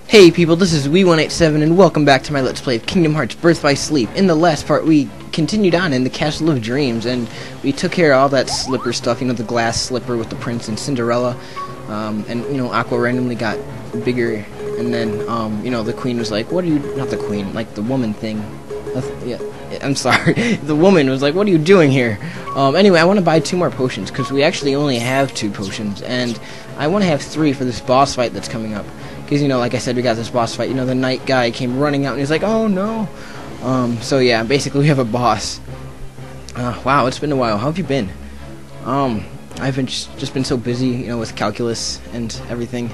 Hey people, this is We187 and welcome back to my Let's Play of Kingdom Hearts Birth by Sleep. In the last part we continued on in the Castle of Dreams and we took care of all that slipper stuff, the glass slipper with the prince and Cinderella. And Aqua randomly got bigger, and then the queen was like, what are you, not the queen, like the woman thing. Yeah, I'm sorry. The woman was like, what are you doing here? Anyway, I want to buy 2 more potions because we actually only have 2 potions, and I want to have 3 for this boss fight that's coming up. Because, like I said, we got this boss fight. The night guy came running out and he's like, oh no. So yeah, basically we have a boss. Wow, it's been a while. How have you been? I've been just been so busy, with calculus and everything.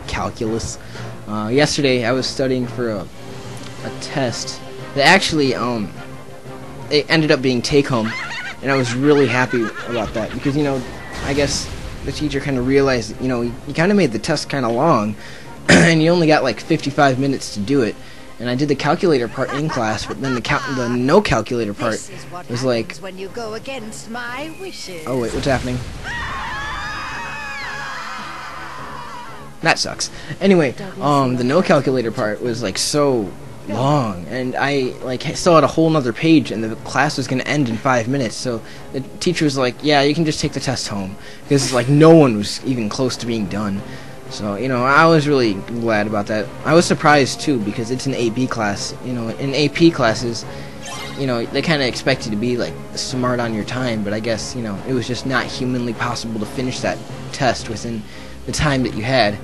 Calculus. Yesterday I was studying for a test that actually, it ended up being take-home. And I was really happy about that because, I guess the teacher kind of realized, you kind of made the test kind of long. And you only got like 55 minutes to do it, and I did the calculator part in class, but then the no calculator part was like, when you go against my wishes. Oh wait, what's happening? That sucks. Anyway, the no calculator part was like so long, and I still had a whole nother page, and the class was gonna end in 5 minutes. So the teacher was like, "Yeah, you can just take the test home," because no one was even close to being done. So, I was really glad about that. I was surprised, too, because it's an AP class. In AP classes, they kind of expect you to be, smart on your time. But I guess, it was just not humanly possible to finish that test within the time that you had.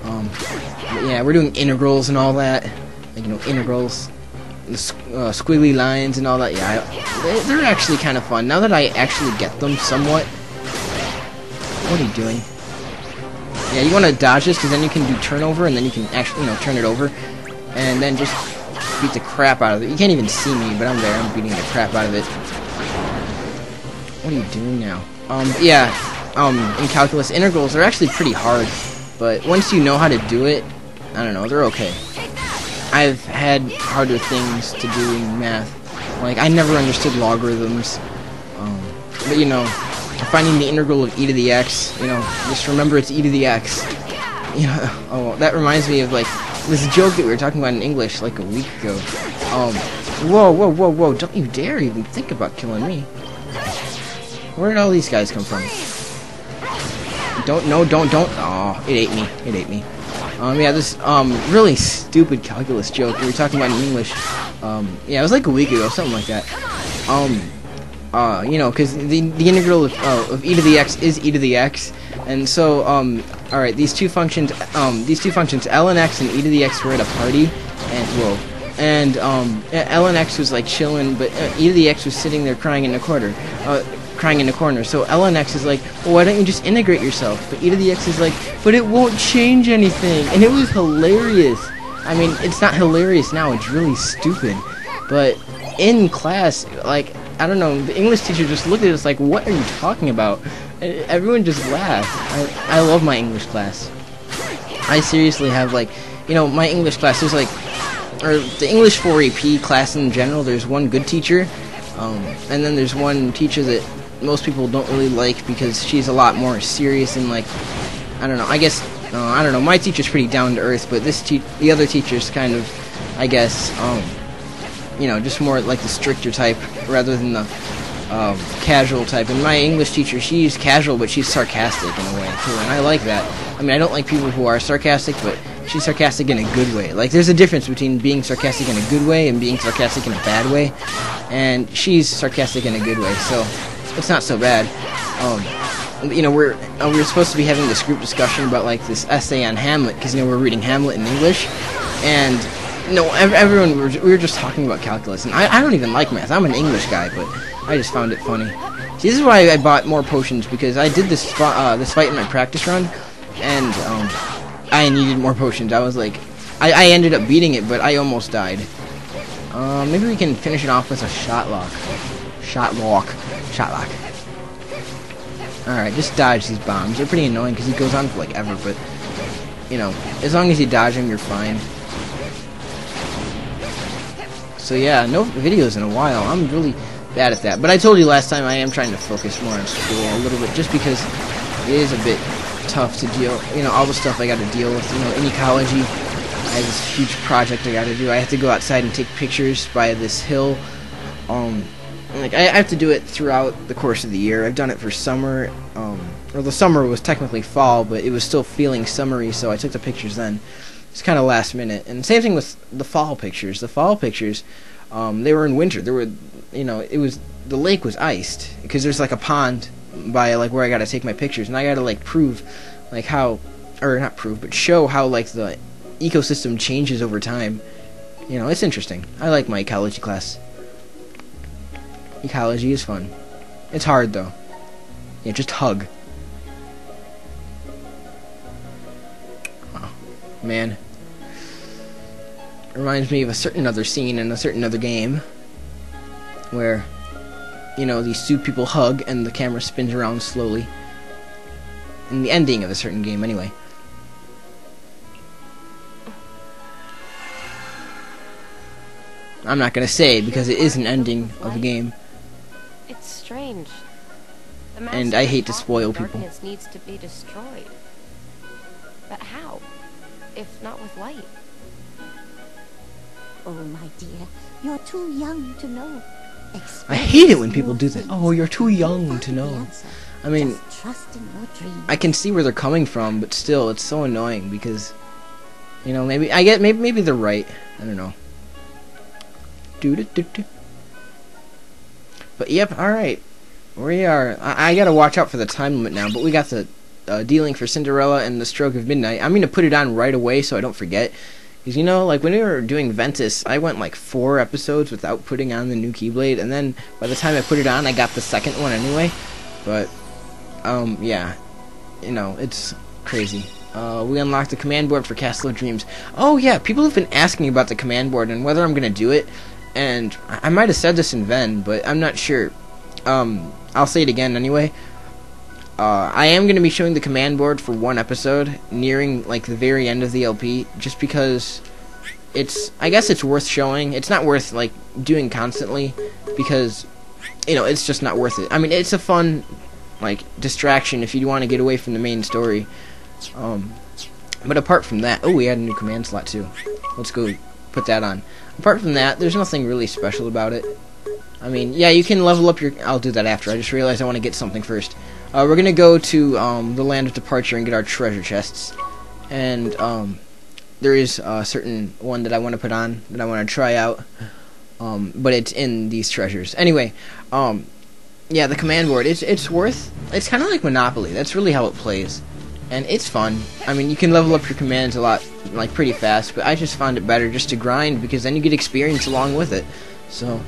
But yeah, we're doing integrals and all that. Integrals, the squiggly lines and all that. Yeah, they're actually kind of fun. Now that I actually get them somewhat. What are you doing? Yeah, you want to dodge this, because then you can do turnover, and then you can actually, turn it over, and then just beat the crap out of it. You can't even see me, but I'm there. I'm beating the crap out of it. What are you doing now? In calculus, integrals are actually pretty hard, but once you know how to do it, I don't know, they're okay. I've had harder things to do in math. I never understood logarithms, but, finding the integral of e to the x, just remember it's e to the x. Oh, that reminds me of, this joke that we were talking about in English, a week ago. Whoa, don't you dare even think about killing me. Where did all these guys come from? Don't. Oh, it ate me. Yeah, this, really stupid calculus joke we were talking about in English. Yeah, it was a week ago, something like that. Because the integral of e to the x is e to the x, and so, alright, these two functions, L and x and e to the x were at a party, and, L and x was, chilling, but e to the x was sitting there crying in the corner, so L and x is like, well, why don't you just integrate yourself, but e to the x is like, but it won't change anything, and it was hilarious. I mean, it's not hilarious now, it's really stupid, but in class, I don't know, the English teacher just looked at us like, what are you talking about? And everyone just laughed. I love my English class. I seriously have, my English class, there's, or the English 4 AP class in general, there's one good teacher, and then there's one teacher that most people don't really like because she's a lot more serious and, I don't know, I don't know, my teacher's pretty down to earth, but the other teacher's kind of, I guess, just more the stricter type rather than the casual type. And my English teacher, she's casual, but she's sarcastic in a way, too, and I like that. I mean, I don't like people who are sarcastic, but she's sarcastic in a good way. There's a difference between being sarcastic in a good way and being sarcastic in a bad way, and she's sarcastic in a good way, so it's not so bad. We're supposed to be having this group discussion about, this essay on Hamlet, because, we're reading Hamlet in English, and everyone, we were just talking about calculus, and I don't even like math. I'm an English guy, but I just found it funny. See, this is why I bought more potions, because I did this fight in my practice run, and I needed more potions. I was I ended up beating it, but I almost died. Maybe we can finish it off with a shotlock. Shotlock. Alright, just dodge these bombs. They're pretty annoying, because he goes on for, ever, but, as long as you dodge them, you're fine. So yeah, no videos in a while. I'm really bad at that. But I told you last time I am trying to focus more on school a little bit, just because it is a bit tough to deal, all the stuff I got to deal with, in ecology, I have this huge project I gotta do. I have to go outside and take pictures by this hill. Like I have to do it throughout the course of the year. I've done it for summer. Well, the summer was technically fall, but it was still feeling summery, so I took the pictures then. It's kind of last minute. And same thing with the fall pictures. The fall pictures, they were in winter. There were, the lake was iced because there's like a pond by like where I gotta take my pictures, and I gotta like prove, like how, or not prove, but show how like the ecosystem changes over time. It's interesting. I like my ecology class. Ecology is fun. It's hard though. Yeah, just hug. Oh, man. Reminds me of a certain other scene in a certain other game where, these two people hug and the camera spins around slowly. In the ending of a certain game, anyway. I'm not gonna say because it is an ending of the game. It's strange. And I hate to spoil people. Darkness needs to be destroyed. But how? If not with light? Oh, my dear, you're too young to know. I hate it when people do that. Oh, you're too young to know. I mean, I can see where they're coming from, but still, it's so annoying because, maybe they're right. I don't know. But yep, alright. We are. I gotta watch out for the time limit now, but we got the Dealing for Cinderella and The Stroke of Midnight. I'm gonna put it on right away so I don't forget. Because, like when we were doing Ventus, I went like 4 episodes without putting on the new Keyblade, and then by the time I put it on, I got the second one anyway. But, yeah. It's crazy. We unlocked the command board for Castle of Dreams. Oh, yeah, people have been asking about the command board and whether I'm gonna do it. And I might have said this in Ven, but I'm not sure. I'll say it again anyway. I am going to be showing the command board for 1 episode, nearing like the very end of the LP, just because I guess it's worth showing. It's not worth like doing constantly, because it's just not worth it. I mean, it's a fun like distraction if you want to get away from the main story. But apart from that, oh, we had a new command slot too. Let's go put that on. Apart from that, there's nothing really special about it. I mean, yeah, you can level up your... I'll do that after. I just realized I want to get something first. We're going to go to the Land of Departure and get our treasure chests. And there is a certain one that I want to put on, that I want to try out. But it's in these treasures. Anyway, yeah, the command board, it's worth... It's kind of like Monopoly. That's really how it plays. And it's fun. I mean, you can level up your commands a lot, like, pretty fast. But I just found it better just to grind, because then you get experience along with it. So...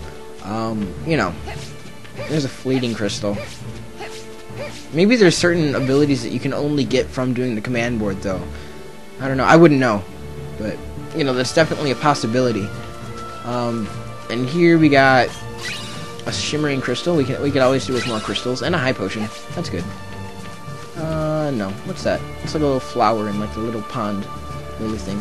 there's a fleeting crystal. Maybe there's certain abilities that you can only get from doing the command board, though. I don't know. I wouldn't know. But, that's definitely a possibility. And here we got a shimmering crystal. We could always do with more crystals. And a high potion. That's good. No. What's that? It's like a little flower in, like, the little pond lily thing.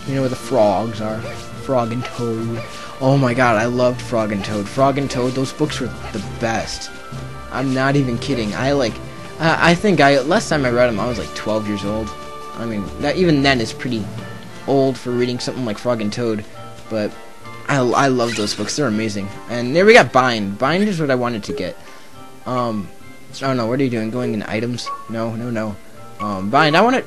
Where the frogs are. Frog and Toad. Oh my god, I loved Frog and Toad. Frog and Toad, those books were the best. I'm not even kidding. I think last time I read them, I was like 12 years old. I mean, that even then is pretty old for reading something like Frog and Toad. But I love those books. They're amazing. And there we got Bind. Bind is what I wanted to get. Oh no, what are you doing? Going in items? No. Bind, I want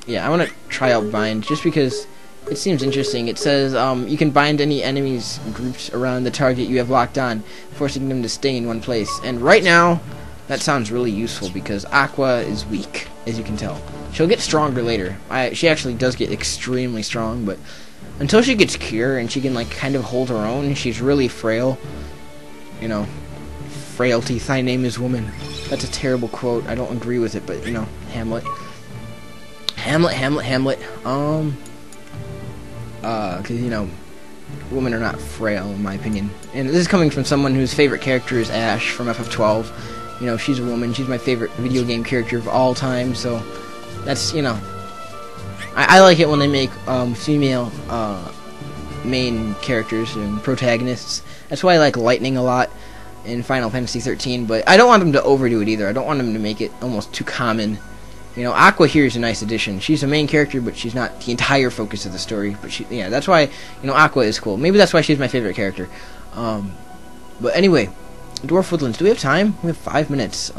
to try out Bind just because it seems interesting. It says you can bind any enemies groups around the target you have locked on, forcing them to stay in one place. And right now, that sounds really useful because Aqua is weak, as you can tell. She'll get stronger later. She actually does get extremely strong, but until she gets Cure and she can like kind of hold her own, she's really frail. Frailty, thy name is woman. That's a terrible quote. I don't agree with it, but Hamlet. Because, women are not frail, in my opinion. And this is coming from someone whose favorite character is Ash from FF12. She's a woman. She's my favorite video game character of all time, so that's, I like it when they make female main characters and protagonists. That's why I like Lightning a lot in Final Fantasy 13, but I don't want them to overdo it either. I don't want them to make it almost too common You know, Aqua here is a nice addition. She's a main character, but she's not the entire focus of the story. But yeah, that's why, you know, Aqua is cool. Maybe that's why she's my favorite character. But anyway, Dwarf Woodlands. Do we have time? We have 5 minutes.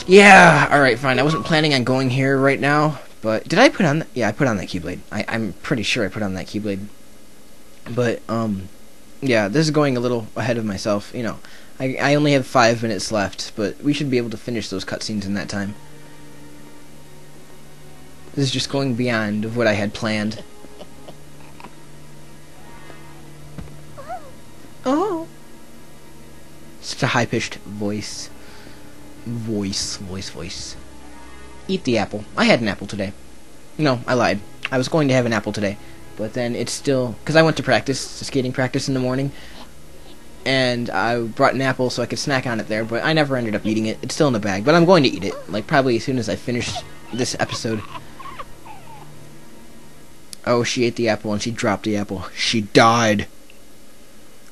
Yeah. All right, fine. I wasn't planning on going here right now, but did I put on? Yeah, I put on that Keyblade. I'm pretty sure I put on that Keyblade. But yeah, this is going a little ahead of myself. You know, I only have 5 minutes left, but we should be able to finish those cutscenes in that time. This is just going beyond of what I had planned. Oh. Such a high-pitched voice. Voice. Eat the apple. I had an apple today. No, I lied. I was going to have an apple today. But then it's still... Because I went to practice, to skating practice in the morning. And I brought an apple so I could snack on it there. But I never ended up eating it. It's still in the bag. But I'm going to eat it. Like, probably as soon as I finish this episode. Oh, she ate the apple and she dropped the apple. She died.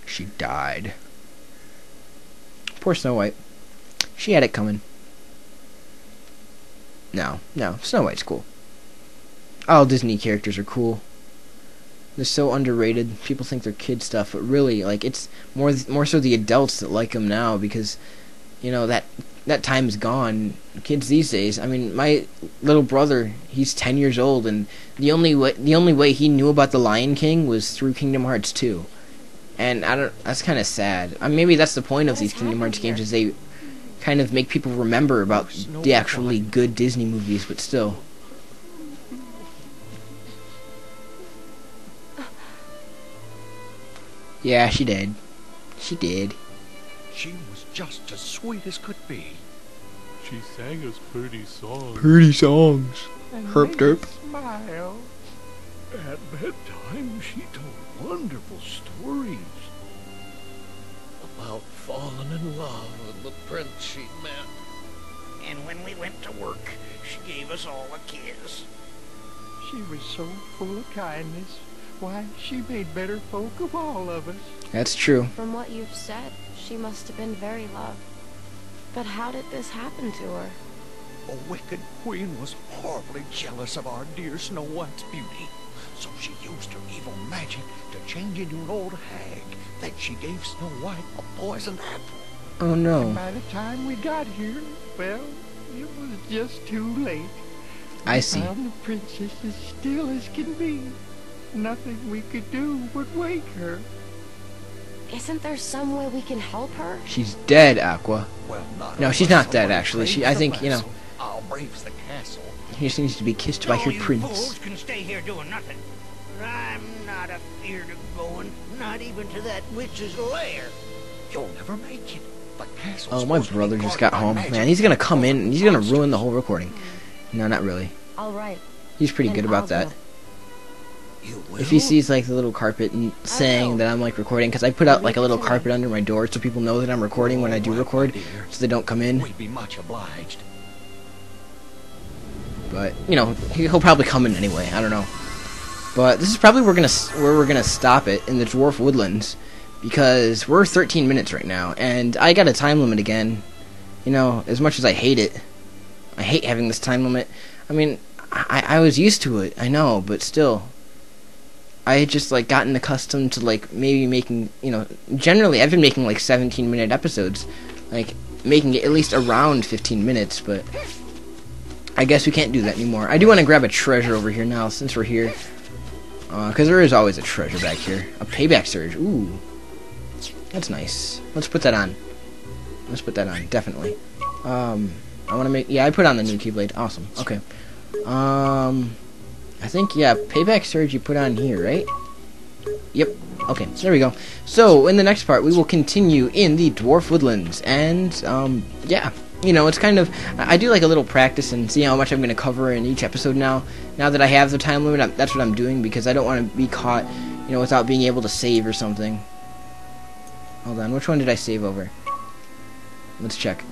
She died. Poor Snow White. She had it coming. No, Snow White's cool. All Disney characters are cool. They're so underrated. People think they're kid stuff, but really, like, it's more so the adults that like them now because, you know, that time is gone. Kids these days. I mean, my little brother, he's 10 years old, and the only way he knew about the Lion King was through Kingdom Hearts 2. And that's kind of sad. I mean, maybe that's the point of these Kingdom Hearts games, is they kind of make people remember about the actually good Disney movies, but still. Yeah, she did. She did. She was just as sweet as could be. She sang us pretty songs. Pretty songs. Herp derp. Smile. At bedtime, she told wonderful stories about falling in love with the prince she'd met. And when we went to work, she gave us all a kiss. She was so full of kindness. Why, she made better folk of all of us. That's true. From what you've said, she must have been very loved. But how did this happen to her? A wicked queen was horribly jealous of our dear Snow White's beauty. So she used her evil magic to change into an old hag. Then she gave Snow White a poisoned apple. Oh no. And by the time we got here, well, it was just too late. I see. Found the princess as still as can be. Nothing we could do would wake her. Isn't there some way we can help her? She's dead, Aqua. Well, not No, she's not dead, actually. I think, you know, I'll brave the castle. she just needs to be kissed by her You prince. fools can stay here doing nothing. I'm not afeard of going, not even to that witch's lair. You'll never make it. The castle's Oh, my supposed to be brother just guarded got by home. magic. Man, he's gonna come in and he's gonna ruin the whole recording. No, not really. All right. He's pretty good Then about I'll that. go. You will? If he sees like the little carpet and saying that I'm like recording, because I put out like a little carpet under my door so people know that I'm recording when I do record, so they don't come in. We'd be much obliged. But you know, he'll probably come in anyway. I don't know. But this is probably where we're gonna stop it in the Dwarf Woodlands, because we're 13 minutes right now, and I got a time limit again. You know, as much as I hate it, I hate having this time limit. I mean, I was used to it, I know, but still. I had just like gotten accustomed to like maybe making, you know, generally I've been making like 17-minute episodes, like making it at least around 15 minutes, but I guess we can't do that anymore. I do want to grab a treasure over here now since we're here, because there is always a treasure back here. A payback surge. Ooh, that's nice. Let's put that on. Let's put that on, definitely. I want to make, yeah, I put on the new Keyblade. Awesome. Okay. I think, yeah, payback surge you put on here, right? Yep. Okay, so there we go. So, in the next part, we will continue in the Dwarf Woodlands. And, yeah. You know, it's kind of... I do like a little practice and see how much I'm going to cover in each episode now. Now that I have the time limit, that's what I'm doing, because I don't want to be caught, you know, without being able to save or something. Hold on, which one did I save over? Let's check.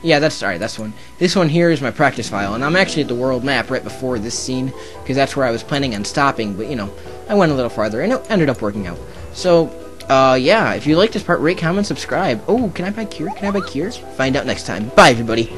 Yeah, that's alright, that's one. This one here is my practice file, and I'm actually at the world map right before this scene, because that's where I was planning on stopping, but, you know, I went a little farther, and it ended up working out. So, yeah, if you like this part, rate, comment, subscribe. Oh, can I buy cure? Can I buy cure? Find out next time. Bye, everybody.